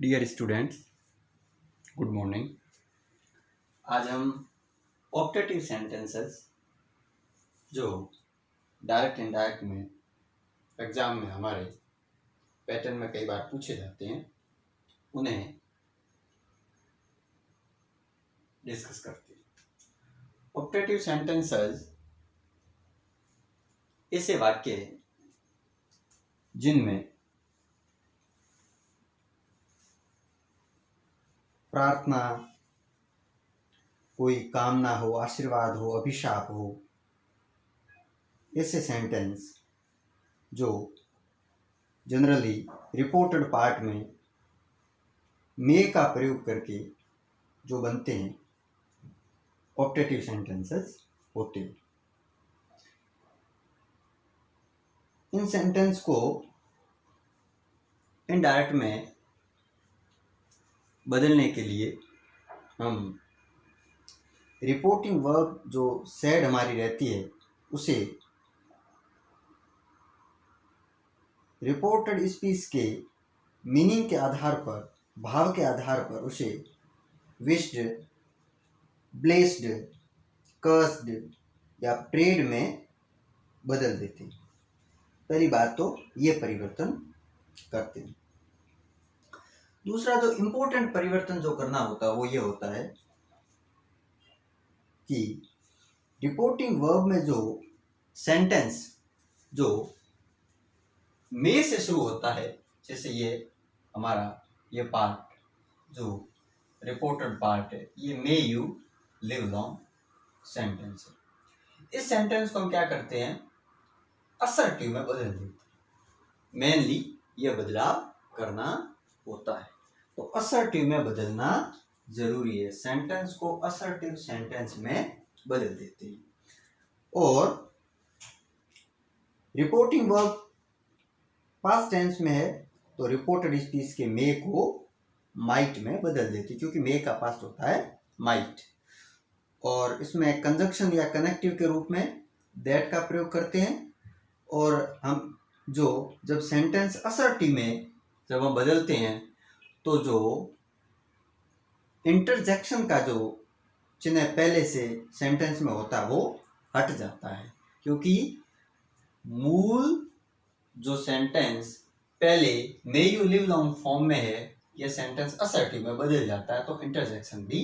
Dear students, good morning. आज हम optative sentences जो डायरेक्ट इनडायरेक्ट में एग्जाम में हमारे पैटर्न में कई बार पूछे जाते हैं उन्हें डिस्कस करते हैं। ऑप्टेटिव सेंटेंसेस ऐसे वाक्य हैं जिनमें प्रार्थना, कोई कामना हो, आशीर्वाद हो, अभिशाप हो, ऐसे सेंटेंस जो जनरली रिपोर्टेड पार्ट में मे का प्रयोग करके जो बनते हैं ऑप्टेटिव सेंटेंसेस होते हैं। इन सेंटेंस को इनडायरेक्ट में बदलने के लिए हम रिपोर्टिंग वर्ब जो सेड हमारी रहती है उसे रिपोर्टेड स्पीच के मीनिंग के आधार पर, भाव के आधार पर उसे विश्ड, ब्लेस्ड, कर्स्ड या प्रेड में बदल देते हैं। पहली बात तो ये परिवर्तन करते हैं। दूसरा जो इम्पोर्टेंट परिवर्तन जो करना होता है वो ये होता है कि रिपोर्टिंग वर्ब में जो सेंटेंस जो मे से शुरू होता है, जैसे ये हमारा ये पार्ट जो रिपोर्टेड पार्ट है, ये मे यू लिव लॉन्ग सेंटेंस है। इस सेंटेंस को हम क्या करते हैं, असर्टिव में बदल देते हैं। मेनली ये बदलाव करना होता है, तो असर्टिव में बदलना जरूरी है। सेंटेंस को असर्टिव सेंटेंस में बदल देते हैं। और रिपोर्टिंग वर्ब पास्ट टेंस में है तो रिपोर्टेड स्पीच के मे को माइट में बदल देती है, क्योंकि मे का पास्ट होता है माइट। और इसमें कंजक्शन या कनेक्टिव के रूप में दैट का प्रयोग करते हैं। और हम जब सेंटेंस असर्टिव में जब हम बदलते हैं तो जो इंटरजेक्शन का जो चिन्ह पहले से सेंटेंस में होता है वो हट जाता है, क्योंकि मूल जो सेंटेंस पहले मे यू लिव लॉन्ग फॉर्म में है, यह सेंटेंस असर्टिव में बदल जाता है तो इंटरजेक्शन भी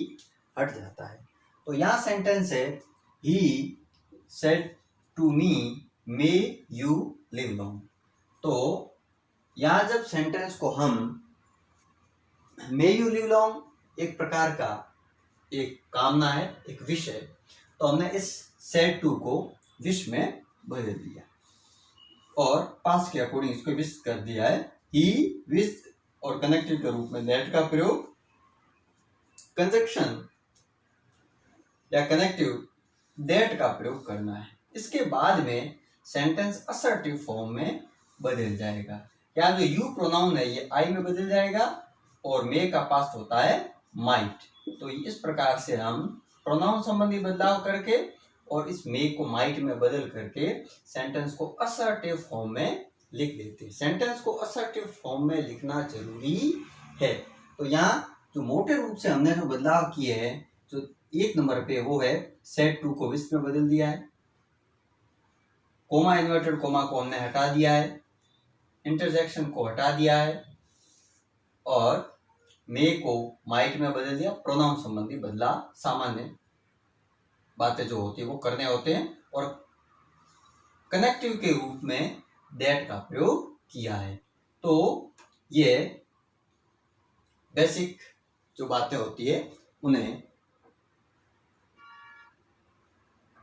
हट जाता है। तो यहाँ सेंटेंस है he said to me may you live long. तो यहाँ जब सेंटेंस को हम मे यू लिव लॉन्ग एक प्रकार का एक कामना है, एक विश है, तो हमने इस सेड टू को विश में बदल दिया और पास्ट के अकॉर्डिंग इसको विश कर दिया है। ही विश और कनेक्टिव के रूप में दैट का प्रयोग, कंजक्शन या कनेक्टिव दैट का प्रयोग करना है। इसके बाद में सेंटेंस असर्टिव फॉर्म में बदल जाएगा। यहाँ जो यू प्रोनाउन है ये आई में बदल जाएगा और मे का पास्ट होता है माइट। तो इस प्रकार से हम प्रोनाउन संबंधी बदलाव करके और इस मे को माइट में बदल करके सेंटेंस को असर्टिव फॉर्म में लिख लेते हैं। सेंटेंस को असर्टिव फॉर्म में लिखना जरूरी है। तो यहाँ जो मोटे रूप से हमने जो बदलाव किए हैं, जो एक नंबर पे वो है सेड टू को विश में बदल दिया है, कोमा इन्वर्टेड कोमा को हमने हटा दिया है, इंटरजेक्शन को हटा दिया है और मे को माइट में बदल दिया। प्रोनाउन संबंधी बदलाव सामान्य बातें जो होती है वो करने होते हैं और कनेक्टिव के रूप में दैट का प्रयोग किया है। तो ये बेसिक जो बातें होती है उन्हें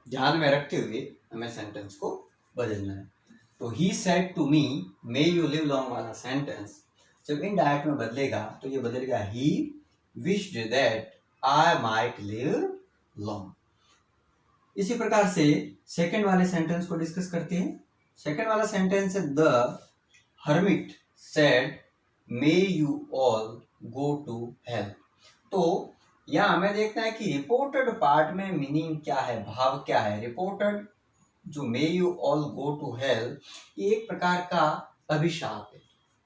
ध्यान में रखते हुए हमें सेंटेंस को बदलना है। तो he said to me may you live long वाला सेंटेंस जब इनडायरेक्ट में बदलेगा तो ये बदलेगा he wished that I might live long. इसी प्रकार से सेकंड वाले सेंटेंस को डिस्कस करते हैं। सेकंड वाला सेंटेंस है the hermit said may you all go to hell. तो यहाँ हमें देखना है कि रिपोर्टेड पार्ट में मीनिंग क्या है, भाव क्या है। रिपोर्टेड जो may you all go to hell ये एक प्रकार का अभिशाप है।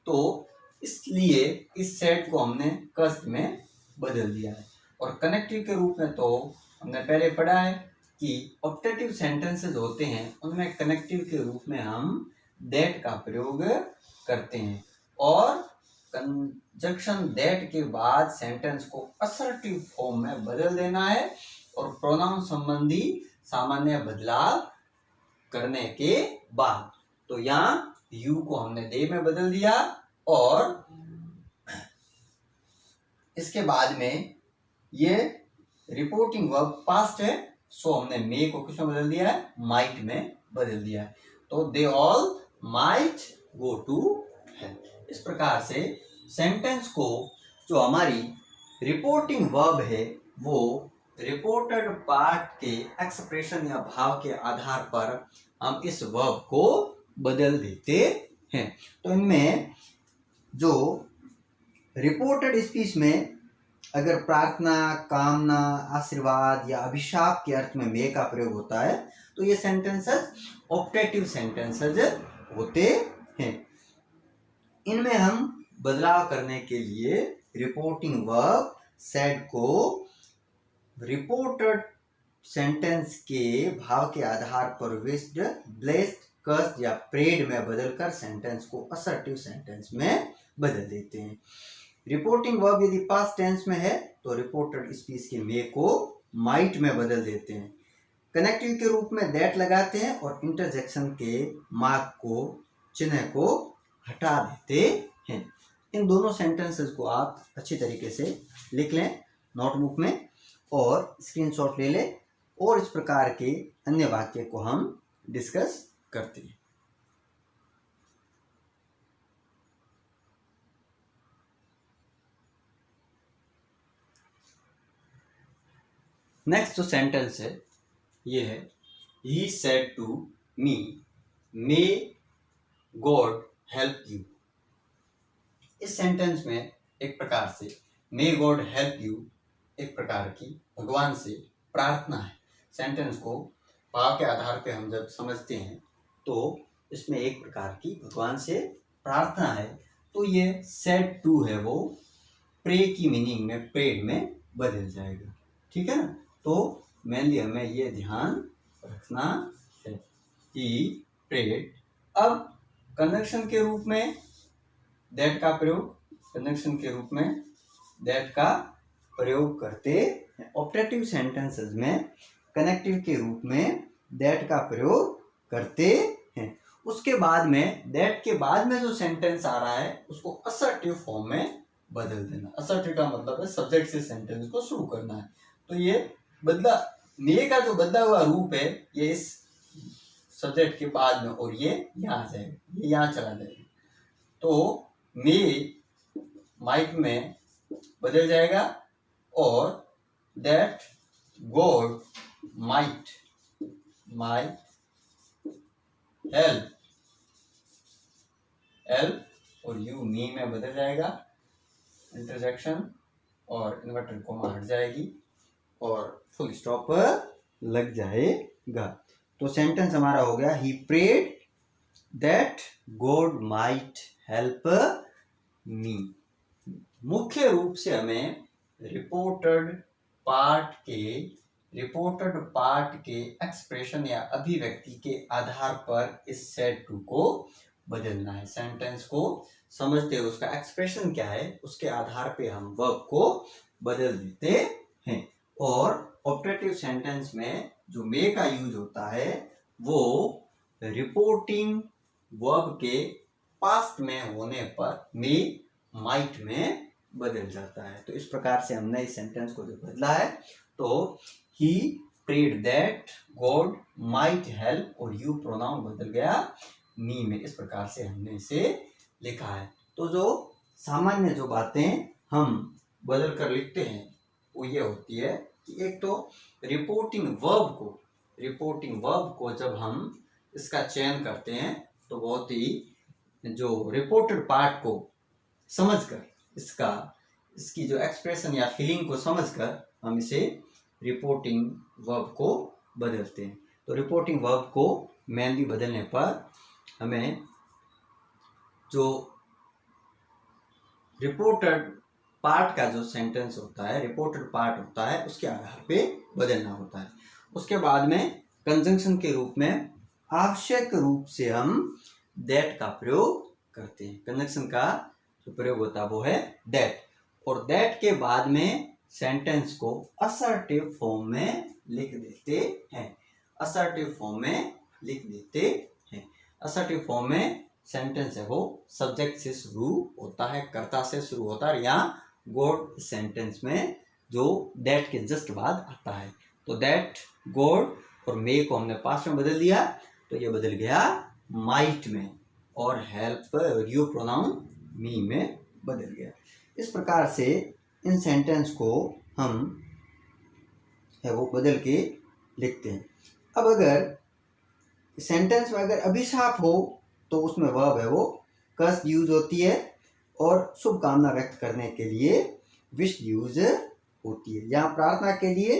तो इसलिए इस सेट को हमने कस्ट में बदल दिया है। और कनेक्टिव के रूप में तो हमने पहले पढ़ा है कि ऑप्टेटिव सेंटेंसेस होते हैं उनमें कनेक्टिव के रूप में हम दैट का प्रयोग करते हैं और कंजक्शन दैट के बाद सेंटेंस को असर्टिव फॉर्म में बदल देना है और प्रोनाउन संबंधी सामान्य बदलाव करने के बाद। तो यहाँ यू को हमने दे में बदल दिया और इसके बाद में ये रिपोर्टिंग वर्ब पास्ट है, सो हमने मे को किस में बदल दिया है, माइट में बदल दिया है। तो they all might go to help. इस प्रकार से सेंटेंस को जो हमारी रिपोर्टिंग वर्ब है वो रिपोर्टेड पार्ट के एक्सप्रेशन या भाव के आधार पर हम इस वर्ब को बदल देते हैं। तो इनमें जो रिपोर्टेड स्पीच में अगर प्रार्थना, कामना, आशीर्वाद या अभिशाप के अर्थ में मे का प्रयोग होता है तो ये सेंटेंसेस ऑप्टेटिव सेंटेंसेस होते हैं। इनमें हम बदलाव करने के लिए रिपोर्टिंग वर्ब सेड को रिपोर्टेड सेंटेंस के भाव के आधार पर विश्ड, ब्लेस्ड, कर्स्ड या प्रेड में बदलकर सेंटेंस को असर्टिव सेंटेंस में बदल देते हैं। रिपोर्टिंग वर्ब यदि पास्ट टेंस में है तो रिपोर्टेड स्पीच के मे को माइट में बदल देते हैं। कनेक्टिव के रूप में दैट लगाते हैं और इंटरजेक्शन के मार्क को, चिन्ह को हटा देते हैं। इन दोनों सेंटेंसेस को आप अच्छी तरीके से लिख लें नोटबुक में और स्क्रीनशॉट ले लें और इस प्रकार के अन्य वाक्य को हम डिस्कस करते हैं। नेक्स्ट जो सेंटेंस है ये है he said to me may God help you. इस सेंटेंस में एक प्रकार से मे गॉड हेल्प यू एक प्रकार की भगवान से प्रार्थना है। सेंटेंस को भाव के आधार पे हम जब समझते हैं तो इसमें एक प्रकार की भगवान से प्रार्थना है। तो ये सेड टू है वो प्रे की मीनिंग में, प्रेड में बदल जाएगा। ठीक है ना। तो मेनली हमें ये ध्यान रखना है कि प्रेड। अब कंजंक्शन के रूप में दैट का प्रयोग, कंजंक्शन के रूप में दैट का प्रयोग करते हैं। ऑप्टेटिव सेंटेंसेस में कनेक्टिव के रूप में दैट का प्रयोग करते हैं। उसके बाद में दैट के बाद में जो सेंटेंस आ रहा है उसको असर्टिव फॉर्म में बदल देना। असर्टिव का मतलब है सब्जेक्ट से सेंटेंस को शुरू करना है। तो ये बदला मे का जो बदला हुआ रूप है ये इस सब्जेक्ट के बाद में और ये यहाँ आ जाएगा, ये यहाँ चला जाएगा। तो मे माइट में बदल जाएगा और दैट गॉड माइट हेल्प और यू मी में बदल जाएगा। इंटरजेक्शन और इन्वर्टेड कोमा हट जाएगी और फुल स्टॉप लग जाएगा। तो सेंटेंस हमारा हो गया he prayed that God might help me. मुख्य रूप से हमें रिपोर्टेड पार्ट के एक्सप्रेशन या अभिव्यक्ति के आधार पर इस सेड टू को बदलना है। सेंटेंस को समझते हैं उसका एक्सप्रेशन क्या है उसके आधार पे हम वर्ब को बदल देते हैं। और ऑप्टेटिव सेंटेंस में जो मे का यूज होता है वो रिपोर्टिंग वर्ब के पास्ट में होने पर मे माइट में बदल जाता है। तो इस प्रकार से हमने इस सेंटेंस को जो बदला है तो he prayed that God might help और यू प्रोनाउन बदल गया मी में। इस प्रकार से हमने इसे लिखा है। तो जो सामान्य जो बातें हम बदल कर लिखते हैं वो ये होती है कि एक तो रिपोर्टिंग वर्ब को जब हम इसका चयन करते हैं तो बहुत ही जो रिपोर्टेड पार्ट को समझकर इसकी जो एक्सप्रेशन या फीलिंग को समझकर हम इसे रिपोर्टिंग वर्ब को बदलते हैं। तो रिपोर्टिंग वर्ब को मेनली बदलने पर हमें जो रिपोर्टेड पार्ट का जो सेंटेंस होता है, रिपोर्टेड पार्ट होता है, उसके आधार पे बदलना होता है। उसके बाद में कंजंक्शन के रूप में आवश्यक रूप से हम दैट का प्रयोग करते हैं। कंजंक्शन का जो प्रयोग होता है वो है दैट, और दैट के बाद में सेंटेंस को असर्टिव फॉर्म में लिख देते हैं। असर्टिव फॉर्म में लिख देते हैं। असर्टिव फॉर्म में सेंटेंस है वो सब्जेक्ट से शुरू होता है, कर्ता से शुरू होता है। यहाँ गॉड सेंटेंस में जो दैट के जस्ट बाद आता है, तो दैट, गॉड और मे को हमने पास्ट में बदल दिया, तो ये बदल गया माइट में, और हेल्प यू प्रोनाउन मी में बदल गया। इस प्रकार से इन सेंटेंस को हम है वो बदल के लिखते हैं। अब अगर सेंटेंस में अगर अभिशाप हो तो उसमें वर्ब है वो कर्स यूज होती है, और शुभकामना व्यक्त करने के लिए विश यूज होती है। यहाँ प्रार्थना के लिए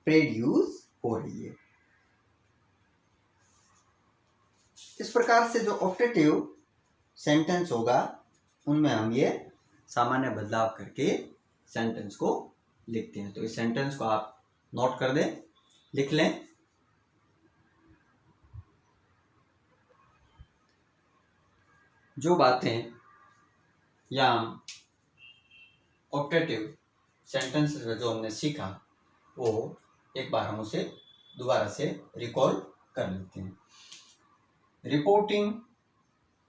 प्रेड यूज हो रही है। इस प्रकार से जो ऑप्टेटिव सेंटेंस होगा उनमें हम ये सामान्य बदलाव करके सेंटेंस को लिखते हैं। तो इस सेंटेंस को आप नोट कर दें, लिख लें। जो बातें या ऑप्टेटिव सेंटेंसेस में जो हमने सीखा वो एक बार हम उसे दोबारा से रिकॉल कर लेते हैं। रिपोर्टिंग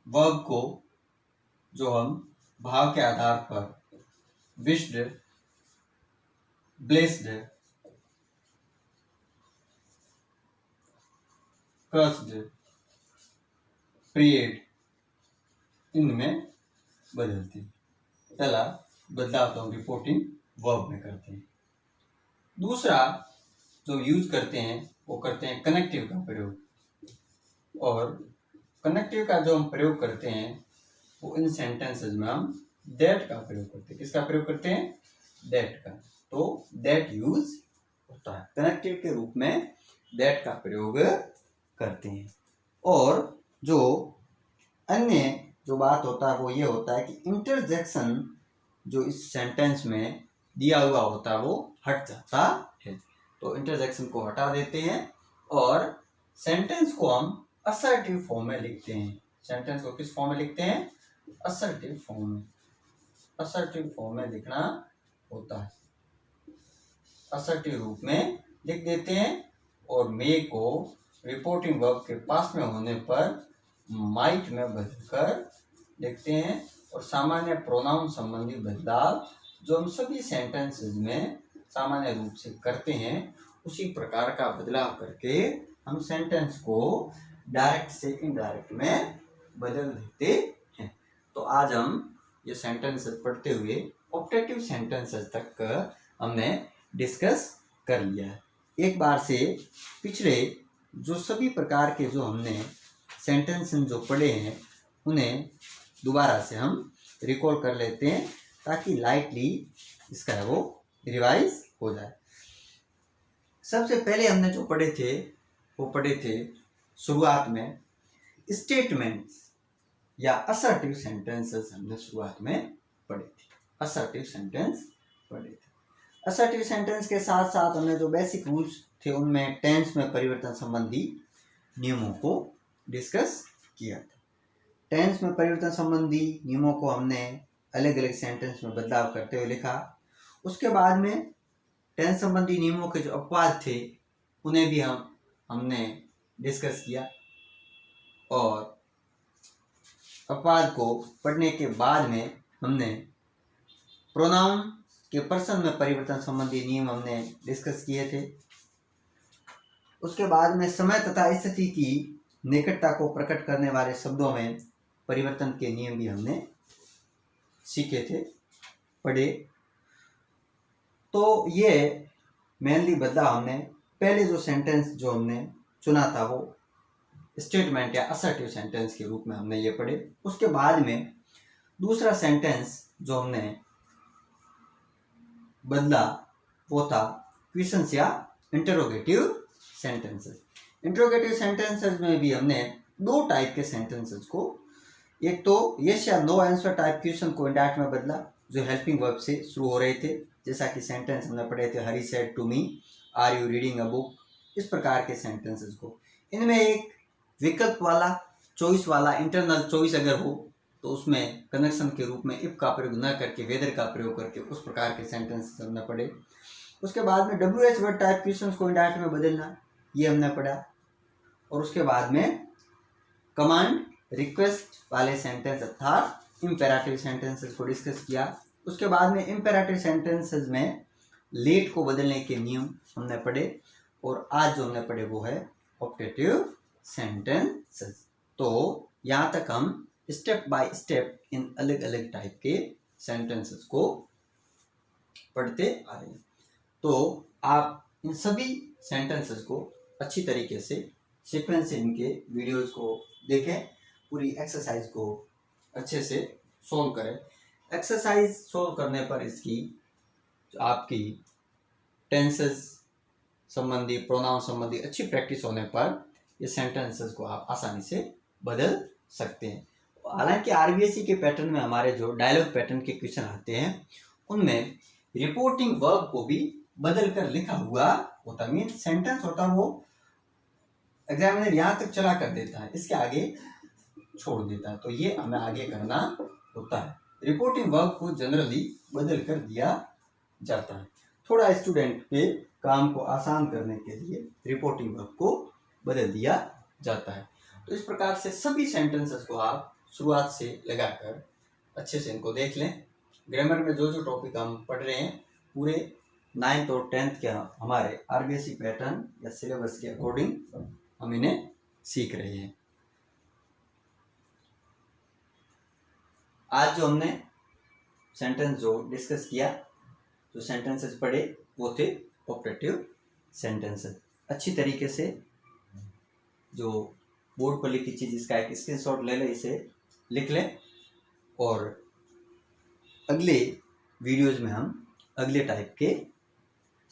वर्ब को जो हम भाव के आधार पर विश्ड, ब्लेस्ड, कर्स्ड, प्रेड इनमें बदलते हैं। पहला बदलाव तो हम रिपोर्टिंग वर्ब में करते हैं। दूसरा जो यूज करते हैं वो करते हैं कनेक्टिव का प्रयोग, और कनेक्टिव का जो हम प्रयोग करते हैं वो इन सेंटेंसेस में हम दैट का प्रयोग करते हैं। किसका प्रयोग करते हैं? दैट का। तो दैट यूज होता है, कनेक्टिव के रूप में दैट का प्रयोग करते हैं। और जो अन्य जो बात होता है वो ये होता है कि इंटरजेक्शन जो इस सेंटेंस में दिया हुआ होता है वो हट जाता है, तो इंटरजेक्शन को हटा देते हैं और सेंटेंस को हम असर्टिव फॉर्म में लिखते हैं। सेंटेंस को किस फॉर्म में लिखते हैं? असर्टिव फॉर्म में। असर्टिव फॉर्म में लिखना होता है, असर्टिव रूप में लिख देते हैं, और मे को रिपोर्टिंग वर्ब के पास में होने पर माइट में बदलकर लिखते हैं। और सामान्य प्रोनाउन संबंधी बदलाव जो हम सभी सेंटेंसेस में सामान्य रूप से करते हैं उसी प्रकार का बदलाव करके हम सेंटेंस को डायरेक्ट से इनडायरेक्ट में बदल देते हैं। तो आज हम ये सेंटेंसेस पढ़ते हुए ऑप्टेटिव सेंटेंसेस तक हमने डिस्कस कर लिया है। एक बार से पिछले जो सभी प्रकार के जो हमने सेंटेंस जो पढ़े हैं उन्हें दोबारा से हम रिकॉल कर लेते हैं ताकि लाइटली इसका है वो रिवाइज हो जाए। सबसे पहले हमने जो पढ़े थे वो पढ़े थे शुरुआत में स्टेटमेंट्स या असर्टिव सेंटेंसेस हमने शुरुआत में पढ़े थे। असर्टिव सेंटेंस पढ़े थे। असर्टिव सेंटेंस के साथ साथ हमने जो बेसिक रूल्स थे उनमें टेंस में परिवर्तन संबंधी नियमों को डिस्कस किया था। टेंस में परिवर्तन संबंधी नियमों को हमने अलग अलग सेंटेंस में बदलाव करते हुए लिखा। उसके बाद में टेंस संबंधी नियमों के जो अपवाद थे उन्हें भी हमने डिस्कस किया, और अपवाद को पढ़ने के बाद में हमने प्रोनाउन के पर्सन में परिवर्तन संबंधी नियम हमने डिस्कस किए थे। उसके बाद में समय तथा स्थिति की निकटता को प्रकट करने वाले शब्दों में परिवर्तन के नियम भी हमने सीखे थे, पढ़े। तो ये मेनली बदलाव हमने पहले जो सेंटेंस जो हमने चुना था वो स्टेटमेंट या असर्टिव सेंटेंस के रूप में हमने ये पढ़े। उसके बाद में दूसरा सेंटेंस जो हमने बदला वो था क्वेश्चंस या इंटरोगेटिव सेंटेंसेस। इंटरोगेटिव सेंटेंसेस में भी हमने दो टाइप के सेंटेंसेस को, एक तो यस या नो आंसर टाइप क्वेश्चन को इंडायरेक्ट में बदला, जो हेल्पिंग वर्ब से शुरू हो रहे थे, जैसा कि सेंटेंस हमने पढ़े थे, Hari said to me, are you reading a book, इस प्रकार के सेंटेंसेस को। इनमें एक विकल्प वाला, चॉइस वाला, इंटरनल चॉइस अगर हो तो उसमें कनेक्शन के रूप में इफ का प्रयोग न करके वेदर का प्रयोग करके उस प्रकार के सेंटेंसेस हमने पढ़े। उसके बाद में WH वर्ड टाइप क्वेश्चंस को इंडायरेक्ट में बदलना, ये हमने पढ़ा। और उसके बाद में कमांड रिक्वेस्ट वाले सेंटेंस अर्थात इम्पेरेटिव सेंटेंसेस को डिस्कस किया। उसके बाद में इम्पेरेटिव सेंटेंसेस में लेट को बदलने के नियम हमने पढ़े। और आज जो हमने पढ़े वो है ऑप्टेटिव सेंटेंसेस। तो यहाँ तक हम स्टेप बाय स्टेप इन अलग अलग टाइप के सेंटेंसेस को पढ़ते आ रहे हैं। तो आप इन सभी सेंटेंसेस को अच्छी तरीके से सीक्वेंस से इनके वीडियोस को देखें, पूरी एक्सरसाइज को अच्छे से सोल्व करें। एक्सरसाइज सोल्व करने पर इसकी आपकी टेंसेस संबंधी, प्रोनाउन संबंधी अच्छी प्रैक्टिस होने पर ये सेंटेंसेस को आप आसानी से बदल सकते हैं। हालांकि आरबीएससी के पैटर्न में हमारे जो डायलॉग पैटर्न के क्वेश्चन आते हैं उनमें रिपोर्टिंग वर्ब को भी बदल कर लिखा हुआ होता, मीन सेंटेंस होता वो एग्जामिनर यहाँ तक चला कर देता है, इसके आगे छोड़ देता है, तो ये हमें आगे करना होता है। रिपोर्टिंग वर्ब को जनरली बदल कर दिया जाता है। थोड़ा स्टूडेंट के काम को आसान करने के लिए रिपोर्टिंग वर्ब को बदल दिया जाता है। तो इस प्रकार से सभी सेंटेंसेस को आप शुरुआत से लगाकर अच्छे से इनको देख लें। ग्रामर में जो जो टॉपिक हम पढ़ रहे हैं पूरे 9th और 10th के हमारे आरबीएससी पैटर्न या सिलेबस के अकॉर्डिंग हम इन्हें सीख रहे हैं। आज जो हमने सेंटेंस जो डिस्कस किया, जो सेंटेंसेस पढ़े वो थे ऑपरेटिव सेंटेंसेस। अच्छी तरीके से जो बोर्ड पर लिखी चीज इसका एक स्क्रीनशॉट ले लें, इसे लिख लें और अगले वीडियोज में हम अगले टाइप के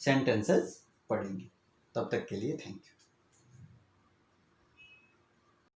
सेंटेंसेस पढ़ेंगे। तब तक के लिए थैंक यू।